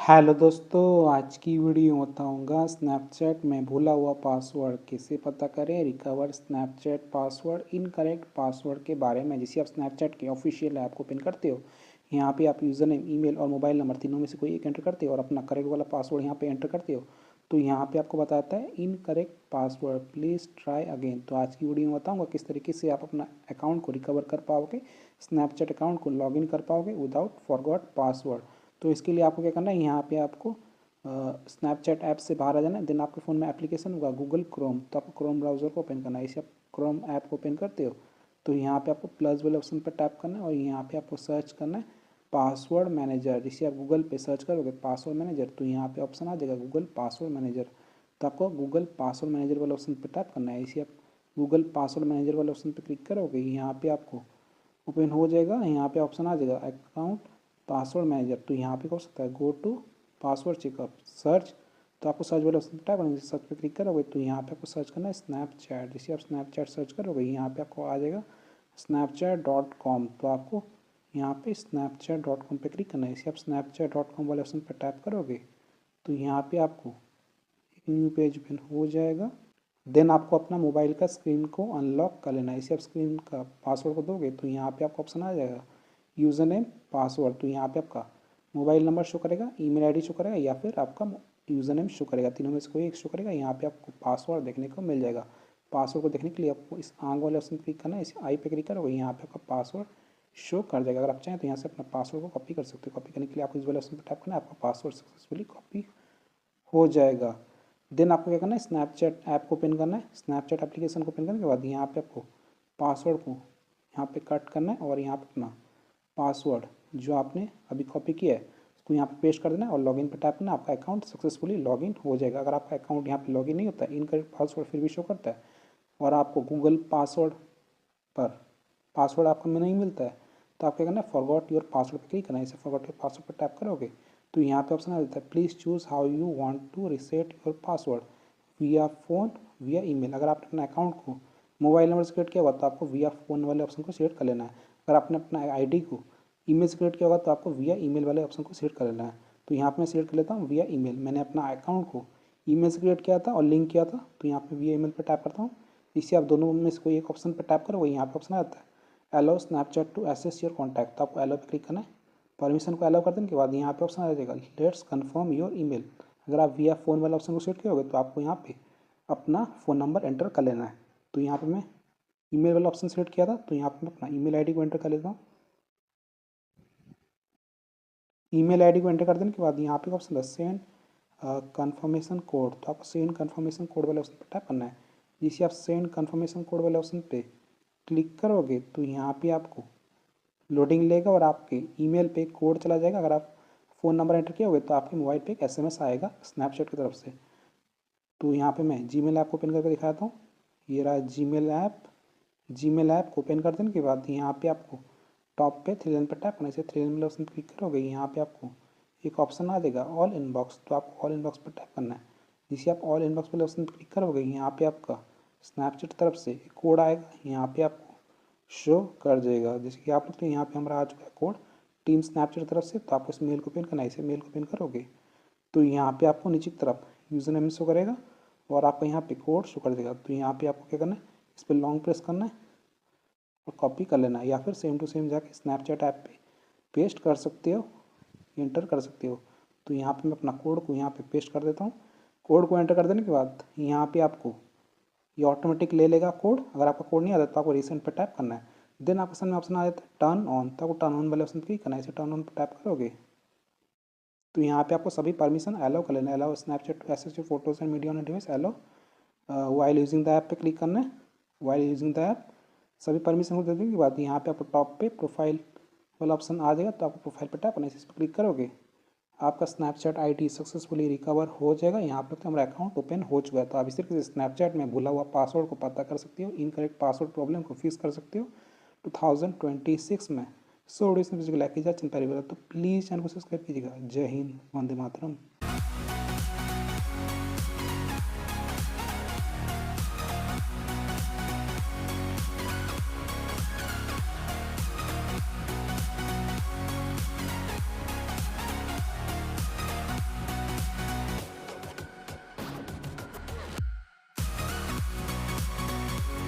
Hello दोस्तों, आज की वीडियो बताऊंगा स्नैपचैट में भूला हुआ पासवर्ड कैसे पता करें। Recover Snapchat password incorrect password के बारे में। जैसे आप स्नैपचैट के ऑफिशियल ऐप को ओपन करते हो, यहाँ पे आप यूज़र नेम, ईमेल और मोबाइल नंबर तीनों में से कोई एक एंटर करते हो और अपना करेक्ट वाला पासवर्ड यहाँ पे एंटर करते हो, तो यहाँ पे आपको बताता है incorrect password, please try again. तो आज की वीडियो में बताऊँगा किस तरीके से आप अपना अकाउंट को रिकवर कर पाओगे, स्नैपचैट अकाउंट को लॉगिन कर पाओगे विदाउट फॉरगॉट पासवर्ड। तो इसके लिए आपको क्या करना है, यहाँ पे आपको स्नैपचैट ऐप से बाहर आ जाना है। देन आपके फ़ोन में एप्लीकेशन होगा गूगल क्रोम, तो आपको क्रोम ब्राउज़र को ओपन करना है। इसे आप क्रोम ऐप को ओपन करते हो तो यहाँ पे आपको प्लस वाले ऑप्शन पर टैप करना है और यहाँ पे आपको सर्च करना है पासवर्ड मैनेजर। जिसे आप गूगल पे सर्च करोगे पासवर्ड मैनेजर, तो यहाँ पे ऑप्शन आ जाएगा गूगल पासवर्ड मैनेजर। तो आपको गूगल पासवर्ड मैनेजर वाले ऑप्शन पर टैप करना है। इसे आप गूगल पासवर्ड मैनेजर वाले ऑप्शन पर क्लिक करोगे, यहाँ पे आपको ओपन हो जाएगा। यहाँ पे ऑप्शन आ जाएगा अकाउंट पासवर्ड मैनेजर। तो यहाँ पे हो सकता है go to password checkup search, तो आपको सर्च वाले ऑप्शन पर टैप करना है। सर्च पे क्लिक करोगे तो यहाँ पे आपको सर्च करना है स्नैपचैट। जैसे आप स्नैपचैट सर्च करोगे, यहाँ पे आपको आ जाएगा snapchat.com। तो आपको यहाँ पे snapchat.com पे क्लिक करना है। इसे आप snapchat.com वाले ऑप्शन पर टैप करोगे तो यहाँ पे आपको एक न्यू पेज ओपन हो जाएगा। देन आपको अपना मोबाइल का स्क्रीन को अनलॉक कर लेना है। इसे आप स्क्रीन का पासवर्ड को दोगे तो यहाँ पे आपको ऑप्शन आ जाएगा यूज़र नेम पासवर्ड। तो यहाँ पे आपका मोबाइल नंबर शो करेगा, ईमेल आईडी शो करेगा या फिर आपका यूज़र नेम शो करेगा, तीनों में से कोई एक शो करेगा। यहाँ पे आपको पासवर्ड देखने को मिल जाएगा। पासवर्ड को देखने के लिए आपको इस आंग वाले ऑप्शन क्लिक करना है। इस आई पे क्लिक करोगे, यहाँ पे आपका पासवर्ड शो कर जाएगा। अगर आप चाहें तो यहाँ से अपना पासवर्ड को कॉपी कर सकते हो। कॉपी करने के लिए आपको इस वाले ऑप्शन पर टैप करना है, आपका पासवर्ड सक्सेसफुली कॉपी हो जाएगा। देन आपको क्या करना है, स्नैपचैट ऐप को ओपन करना है। स्नैपचैट एप्लीकेशन को ओपन करने के बाद यहाँ पे आपको पासवर्ड को यहाँ पे कट करना है और यहाँ पे अपना पासवर्ड जो आपने अभी कॉपी किया है उसको यहाँ पे पेस्ट कर देना है और लॉगिन पे टैप करना है। आपका अकाउंट सक्सेसफुली लॉगिन हो जाएगा। अगर आपका अकाउंट यहाँ पे लॉगिन नहीं होता है, इनकरेक्ट पासवर्ड फिर भी शो करता है और आपको गूगल पासवर्ड पर पासवर्ड आपको में नहीं मिलता है, तो आप क्या करना है फॉरगॉट योर पासवर्ड पर क्लिक करना है। इसे फॉरगॉट योर पासवर्ड पर टैप करोगे तो यहाँ पे ऑप्शन आ जाता है please choose how you want to reset your password via phone via email. अगर आपने अपना अकाउंट को मोबाइल नंबर से क्रिएट किया हुआ तो आपको विया फ़ोन वाले ऑप्शन को सिलेक्ट कर लेना है। अगर आपने अपना आईडी को ईमेल से क्रिएट किया होगा तो आपको विया ईमेल वाले ऑप्शन को सिलेक्ट कर लेना है। तो यहाँ पे मैं सिलेक्ट कर लेता हूँ विया ईमेल। मैंने अपना अकाउंट को ईमेल से क्रिएट किया था और लिंक किया था, तो यहाँ पे विया ईमेल पर टैप करता हूँ। इससे आप दोनों में से कोई एक ऑप्शन पर टैप करोगे, यहाँ पे ऑप्शन आता है allow Snapchat to access your contact. तो आपको अलाउ पे क्लिक करना है। परमिशन को अलाउ कर देने के बाद यहाँ पे ऑप्शन आ जाएगा लेट्स कन्फर्म योर ईमेल। अगर आप विया फ़ोन वाला ऑप्शन को सेलेक्ट किए होगे तो आपको यहाँ पे अपना फ़ोन नंबर एंटर कर लेना है। तो यहाँ पे मैं ईमेल वाला ऑप्शन सेलेक्ट किया था, तो यहाँ पे मैं अपना ईमेल आईडी को एंटर कर लेता हूँ। ईमेल आईडी को एंटर कर देने के बाद यहाँ पे ऑप्शन है सेंड कन्फर्मेशन कोड। तो आपको सेंड कन्फर्मेशन कोड वाले ऑप्शन पर टैप करना है। जिसे आप सेंड कन्फर्मेशन कोड वाले ऑप्शन पे क्लिक करोगे तो यहाँ पे आपको लोडिंग लेगा और आपके ईमेल पे कोड चला जाएगा। अगर आप फ़ोन नंबर एंटर किए होगे तो आपके मोबाइल पे एक एसएमएस आएगा स्नैपचैट की तरफ से। तो यहाँ पे मैं जीमेल ऐप को ओपन करके दिखाता हूँ। ये रहा जीमेल ऐप। जीमेल ऐप को ओपन कर देने के बाद यहाँ पे आपको टॉप पे थ्री लाइन पर टैप करना है। इसे थ्री लाइन वाले ऑप्शन क्लिक करोगे, यहाँ पे आपको एक ऑप्शन आ जाएगा ऑल इनबॉक्स। तो आपको ऑल इनबॉक्स पर टैप करना है। जिसे आप ऑल इनबॉक्स वाले ऑप्शन पर क्लिक करोगे, यहाँ पे आपका स्नैपचैट की तरफ से एक कोड आएगा, यहाँ पे आपको शो कर देगा। जैसे कि आप लोग तो यहाँ पे हमारा आ चुका है कोड टीम स्नैपचैट की तरफ से। तो आपको इस मेल को ओपन करना है। इसे मेल को ओपन करोगे तो यहाँ पे आपको नीचे की तरफ यूज़र नेम शो करेगा और आपको यहाँ पे कोड शो कर देगा। तो यहाँ पे आपको क्या करना है, इस पर लॉन्ग प्रेस करना है और कॉपी कर लेना है, या फिर सेम टू सेम जाके स्नैपचैट ऐप पे पेस्ट कर सकते हो, एंटर कर सकते हो। तो यहाँ पे मैं अपना कोड को यहाँ पे पेस्ट कर देता हूँ। कोड को एंटर कर देने के बाद यहाँ पे आपको ये ऑटोमेटिक ले लेगा कोड। अगर आपका कोड नहीं आता तो आपको रिसेंट पे टैप करना है। देन आपके सामने ऑप्शन आ जाता है टर्न ऑन, तो आपको टर्न ऑन वाले ऑप्शन क्लिक करना है। इसे टर्न ऑन पर टैप करोगे तो यहाँ पे आपको सभी परमिशन अलाउ कर लेना है। Allow Snapchat to access your photos and media on device, allow while using the app पे क्लिक करना है। वाइल यूजिंग द ऐप सभी परमिशन को दे देने के बाद यहाँ पे आपको टॉप पे प्रोफाइल वाला ऑप्शन आ जाएगा। तो आपको प्रोफाइल पे टैप करना है। इस पर क्लिक करोगे आपका स्नैपचैट आईडी सक्सेसफुली रिकवर हो जाएगा। यहाँ पर तो हमारा अकाउंट ओपन हो चुका है। तो आप इस तरीके से स्नैपचैट में भूला हुआ पासवर्ड को पता कर सकते हो, इनकरेक्ट पासवर्ड प्रॉब्लम को फिक्स कर सकते हो 2026 में। सो वीडियो से लाइक कीजिए, चिंता नहीं, तो प्लीज़ चैनल को सब्सक्राइब कीजिएगा। जय हिंद, वंदे मातरम।